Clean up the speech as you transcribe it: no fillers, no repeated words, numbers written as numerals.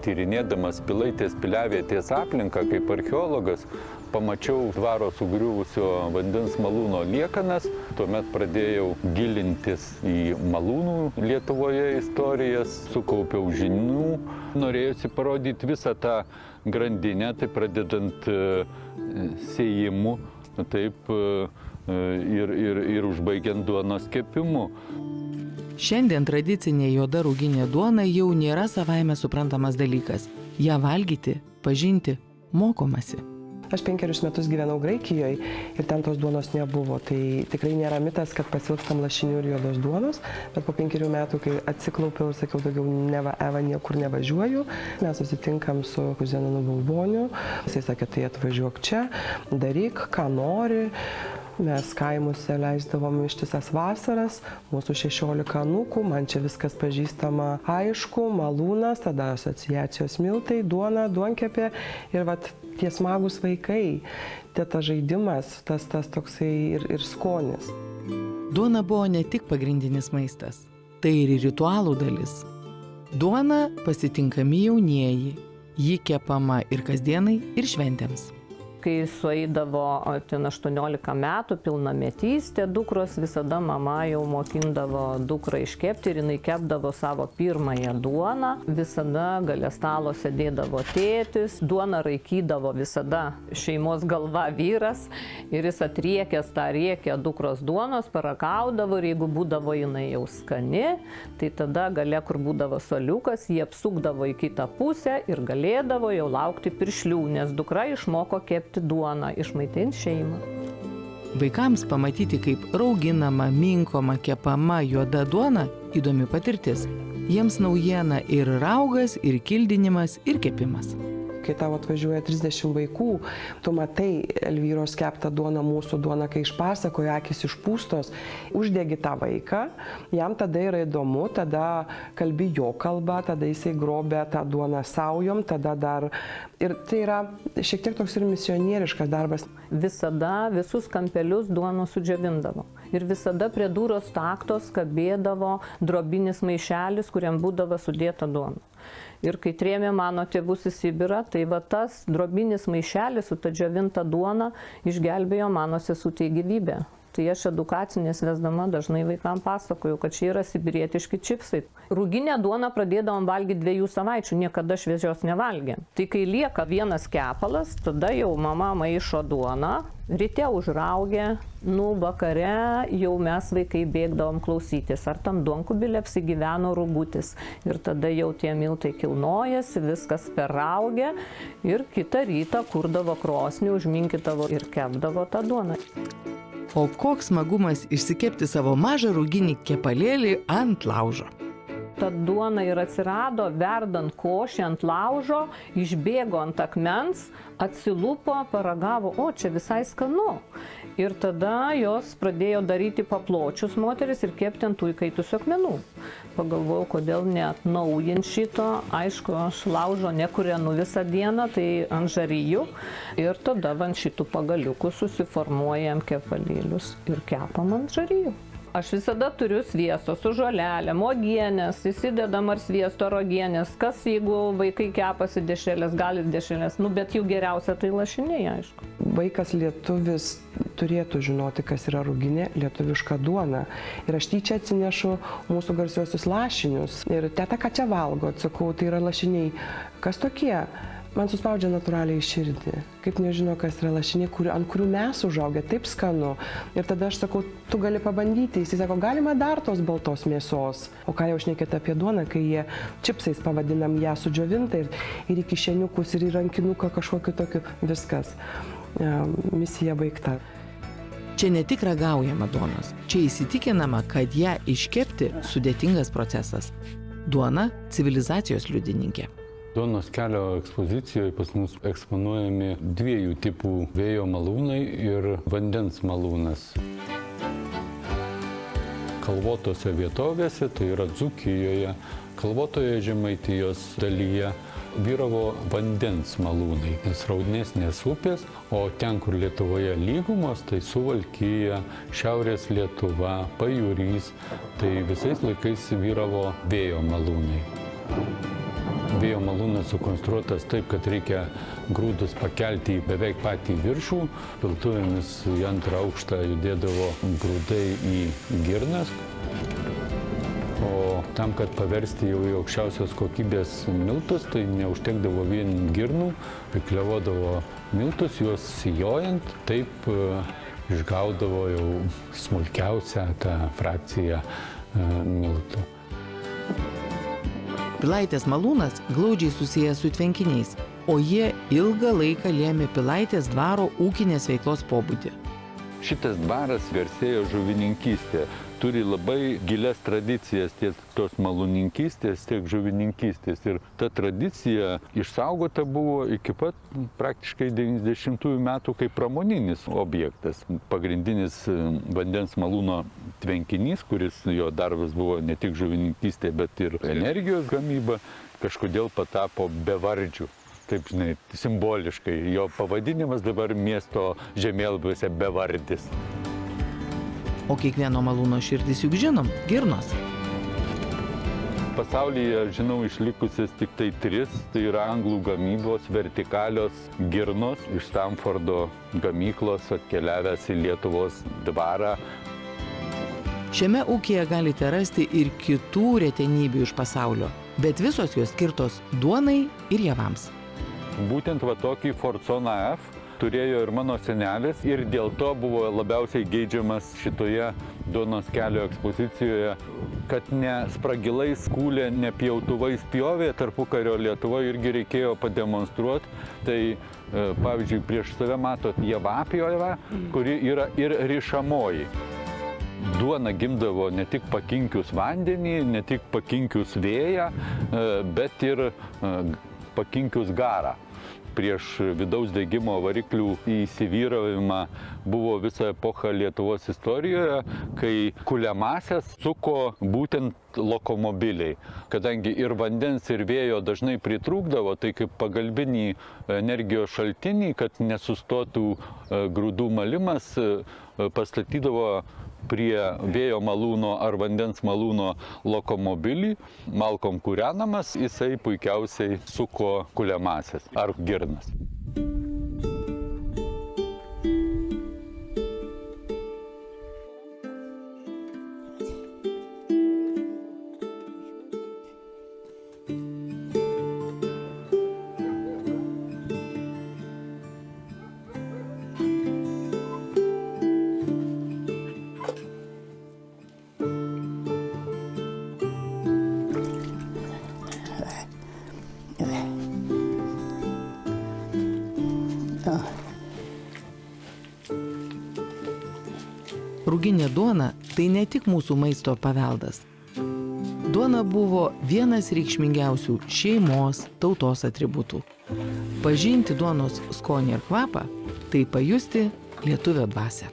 Tyrinėdamas Pilaitės piliavietės aplinką kaip archeologas, pamačiau dvaro sugriuvusio vandens malūno liekanas. Tuomet pradėjau gilintis į malūnų Lietuvoje istorijas, sukaupiau žinių. Norėjusi parodyti visą tą grandinę, tai pradedant sėjimu, taip ir užbaigiant duonos kepimu. Šiandien tradicinė juoda ruginė duona jau nėra savaime suprantamas dalykas. Ją valgyti, pažinti, mokomasi. Aš 5 metus gyvenau Graikijoje ir ten tos duonos nebuvo. Tai tikrai nėra mitas, kad pasiilgstam lašinių ir juodos duonos, bet po 5 metų, kai atsiklaupiau ir sakiau, daugiau neva Eva niekur nevažiuoju, mes susitinkam su Zenonu Bauboniu. Jisai sakė, tai atvažiuok čia, daryk, ką nori. Mes kaimuose leisdavom ištisas vasaras, mūsų 16 anūkų, man čia viskas pažįstama, aišku, malūnas, tada asociacijos miltai, duona, duonkepė ir vat tie smagūs vaikai, tas žaidimas, tas toksai ir skonis. Duona buvo ne tik pagrindinis maistas, tai ir ritualų dalis. Duona pasitinkami jaunieji, ji kepama ir kasdienai, ir šventėms. Kai sueidavo 18 metų, pilnametystė, dukros visada mama jau mokindavo dukrą iškepti ir jinai kepdavo savo pirmąją duoną. Visada gale stalo sėdėdavo tėtis, duoną raikydavo visada šeimos galva vyras ir jis atriekęs tą riekę dukros duonos paragaudavo ir jeigu būdavo jinai jau skani, tai tada gale, kur būdavo soliukas, jie apsukdavo į kitą pusę ir galėdavo jau laukti piršlių, nes dukra išmoko kepti duoną, išmaitint šeimą. Vaikams pamatyti, kaip rauginama, minkoma, kepama juoda duona – įdomi patirtis. Jiems naujiena ir raugas, ir kildinimas, ir kepimas. Kai tau atvažiuoja 30 vaikų, tu matai Elvyros keptą duoną, mūsų duoną, kai išpasakoja, akis išpūstos, uždegi tą vaiką, jam tada yra įdomu, tada kalbi jo kalbą, tada jisai grobia tą duoną saujom, tada dar... Ir tai yra šiek tiek toks ir misionieriškas darbas. Visada visus kampelius duoną sudžiovindavo. Ir visada prie durų staktos kabėdavo drobinis maišelis, kuriam būdavo sudėta duona. Ir kai trėmė mano tėvus į Sibirą, tai va tas drobinis maišelis su ta džiovinta duona išgelbėjo mano sesutei gyvybę. Tai aš edukacinės vesdama dažnai vaikams pasakoju, kad čia yra sibirietiški čipsai. Ruginę duoną pradėdavom valgyti 2 savaičių, niekada šviežios nevalgėm. Tai kai lieka vienas kepalas, tada jau mama maišo duoną, ryte užraugė, vakare jau mes vaikai bėgdavom klausytis, ar tam duonkubilė apsigyveno rūgutis. Ir tada jau tie miltai kilnojasi, viskas perraugė ir kitą rytą kurdavo krosnį, užminkydavo ir kepdavo tą duoną. O koks smagumas išsikepti savo mažą ruginį kepalėlį ant laužo. Ta duona ir atsirado verdant košę ant laužo, išbėgo ant akmens, atsilupo, paragavo, o čia visai skanu. Ir tada jos pradėjo daryti papločius moteris ir kepti ant tų įkaitusių akmenų. Pagalvojau, kodėl neatnaujint šito. Aišku, aš laužo nekūrenu visą dieną, tai ant žarijų. Ir tada ant šitų pagaliukų susiformuojam kepalėlius ir kepam ant žarijų. Aš visada turiu sviesto su žolelėm, uogienės, įsidedam ar sviesto ar uogienės. Kas, jeigu vaikai kepasi dešrelės, gali dešrelės, bet jų geriausia tai lašiniai, aišku. Vaikas lietuvis turėtų žinoti, kas yra ruginė lietuviška duona. Ir aš tyčia atsinešu mūsų garsiuosius lašinius. Ir teta, ką čia valgo, atsakau, tai yra lašiniai. Kas tokie? Man suspaudžia natūraliai širdį, kaip nežino, kas yra lašiniai, ant kurių mes užaugę, taip skanu. Ir tada aš sakau, tu gali pabandyti. Jis sako, galima dar tos baltos mėsos. O ką jau šnekėt apie duoną, kai jie čipsais pavadinam ją sudžiovintą ir į kišeniukus, ir į rankinuką kažkokiu tokiu, viskas. Misija baigta. Čia ne tik ragaujama duonos, čia įsitikinama, kad ją iškepti sudėtingas procesas. Duona – civilizacijos liudininkė. Duonos kelio ekspozicijoje pas mus eksponuojami 2 tipų vėjo malūnai ir vandens malūnas. Kalvotose vietovėse, tai yra Dzūkijoje, kalvotoje Žemaitijos dalyje, vyravo vandens malūnai, nes raudnesnės upės, o ten, kur Lietuvoje lygumos, tai Suvalkija, Šiaurės Lietuva, Pajūrys, tai visais laikais vyravo vėjo malūnai. Vėjo malūnas sukonstruotas taip, kad reikia grūdus pakelti į beveik patį viršų. Piltuvėmis į antrą aukštą judėdavo grūdai į girnas. O tam, kad paversti jau į aukščiausios kokybės miltus, tai neužtekdavo vien girnų, pikliavodavo miltus, juos sijojant, taip išgaudavo jau smulkiausią tą frakciją miltų. Pilaitės malūnas glaudžiai susijęs su tvenkiniais, o jie ilgą laiką lėmė Pilaitės dvaro ūkinės veiklos pobūdį. Šitas dvaras garsėjo žuvininkystė. Turi labai gilias tradicijas tiek tos malūninkystės, tiek žuvininkystės. Ir ta tradicija išsaugota buvo iki pat praktiškai 90-ųjų metų kaip pramoninis objektas. Pagrindinis vandens malūno tvenkinys, kuris jo darbas buvo ne tik žuvininkystė, bet ir energijos gamyba, kažkodėl patapo bevardžiu. Taip, žinai, simboliškai. Jo pavadinimas dabar miesto žemėlapiuose bevardis. O kiekvieno malūno širdis juk žinom – girnos. Pasaulyje, žinau, išlikusias tik tai 3, tai yra anglų gamybos vertikalios girnos iš Stamfordo gamyklos atkeliavęs į Lietuvos dvarą. Šiame ūkyje galite rasti ir kitų retenybių iš pasaulio, bet visos jos skirtos duonai ir javams. Būtent va tokį Fortsoną F turėjo ir mano senelis ir dėl to buvo labiausiai geidžiamas šitoje duonos kelio ekspozicijoje, kad ne spragilais kūlė, ne pjautuvais pjovė, tarpukario Lietuvoje irgi reikėjo pademonstruoti. Tai pavyzdžiui, prieš save matot javapjovę, kuri yra ir rišamoji. Duona gimdavo ne tik pakinkius vandenį, ne tik pakinkius vėją, bet ir pakinkius garą. Prieš vidaus degimo variklių įsivyravimą buvo visa epocha Lietuvos istorijoje, kai kuliamąsias suko būtent lokomobiliai. Kadangi ir vandens, ir vėjo dažnai pritrūkdavo, tai kaip pagalbinį energijos šaltinį, kad nesustotų grūdų malimas, pastatydavo prie vėjo malūno ar vandens malūno lokomobilį, malkom kūrenamas, jisai puikiausiai suko kuliamąsias ar girnas. Ruginė duona – tai ne tik mūsų maisto paveldas. Duona buvo vienas reikšmingiausių šeimos, tautos atributų. Pažinti duonos skonį ir kvapą – tai pajusti lietuvio dvasią.